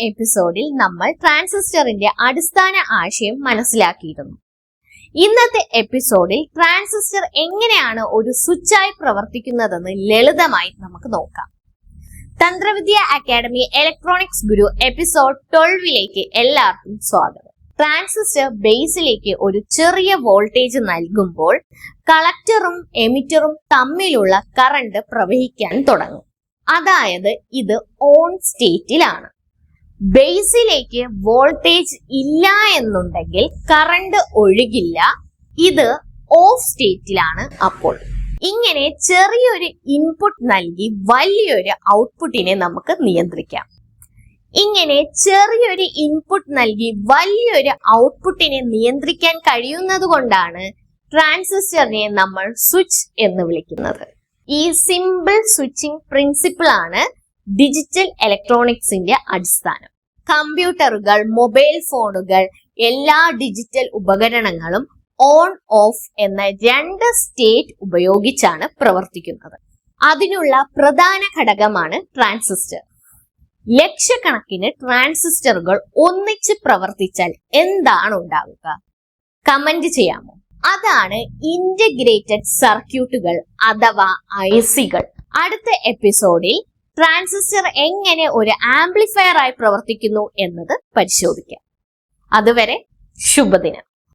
എപ്പിസോഡിൽ നമ്മൾ ട്രാൻസിസ്റ്ററിന്റെ അടിസ്ഥാന ആശയം മനസ്സിലാക്കിയിരുന്നു. ഇന്നത്തെ എപ്പിസോഡിൽ ട്രാൻസിസ്റ്റർ എങ്ങനെയാണ് ഒരു സ്വിച്ചായി പ്രവർത്തിക്കുന്നതെന്ന് ലളിതമായി നമുക്ക് നോക്കാം. തന്ത്രവിദ്യ അക്കാദമി ഇലക്ട്രോണിക്സ് ഗുരു എപ്പിസോഡ് 12ലേക്ക് എല്ലാവർക്കും സ്വാഗതം. ട്രാൻസിസ്റ്റർ ബേസിലേക്ക് ഒരു ചെറിയ വോൾട്ടേജ് നൽകുമ്പോൾ കളക്ടറും എമിറ്ററും തമ്മിലുള്ള കറണ്ട് പ്രവഹിക്കാൻ തുടങ്ങും. അതായത് ഇത് ഓൺ സ്റ്റേറ്റിലാണ്. ബേസിലേക്ക് വോൾട്ടേജ് ഇല്ല എന്നുണ്ടെങ്കിൽ കറണ്ട് ഒഴുകില്ല. ഇത് ഓഫ് സ്റ്റേറ്റിലാണ്. അപ്പോൾ ഇങ്ങനെ ചെറിയൊരു ഇൻപുട്ട് നൽകി വലിയൊരു ഔട്ട്പുട്ടിനെ നമുക്ക് നിയന്ത്രിക്കാം. ഇങ്ങനെ ചെറിയൊരു ഇൻപുട്ട് നൽകി വലിയൊരു ഔട്ട്പുട്ടിനെ നിയന്ത്രിക്കാൻ കഴിയുന്നത് കൊണ്ടാണ് ട്രാൻസിസ്റ്ററിനെ നമ്മൾ സ്വിച്ച് എന്ന് വിളിക്കുന്നത്. ഈ സിമ്പിൾ സ്വിച്ചിങ് പ്രിൻസിപ്പിൾ ആണ് ഡിജിറ്റൽ ഇലക്ട്രോണിക്സിന്റെ അടിസ്ഥാനം. കമ്പ്യൂട്ടറുകൾ, മൊബൈൽ ഫോണുകൾ, എല്ലാ ഡിജിറ്റൽ ഉപകരണങ്ങളും ഓൺ ഓഫ് എന്ന 2 സ്റ്റേറ്റ് ഉപയോഗിച്ചാണ് പ്രവർത്തിക്കുന്നത്. അതിനുള്ള പ്രധാന ഘടകമാണ് ട്രാൻസിസ്റ്റർ. ലക്ഷക്കണക്കിന് ട്രാൻസിസ്റ്ററുകൾ ഒന്നിച്ച് പ്രവർത്തിച്ചാൽ എന്താണ് ഉണ്ടാവുക? കമന്റ് ചെയ്യാമോ? അതാണ് ഇന്റഗ്രേറ്റഡ് സർക്യൂട്ടുകൾ അഥവാ ഐസികൾ. അടുത്ത എപ്പിസോഡിൽ ട്രാൻസിസ്റ്റർ എങ്ങനെ ഒരു ആംപ്ലിഫയർ ആയി പ്രവർത്തിക്കുന്നു എന്നത് പരിശോധിക്കാം. അതുവരെ ശുഭദിനം.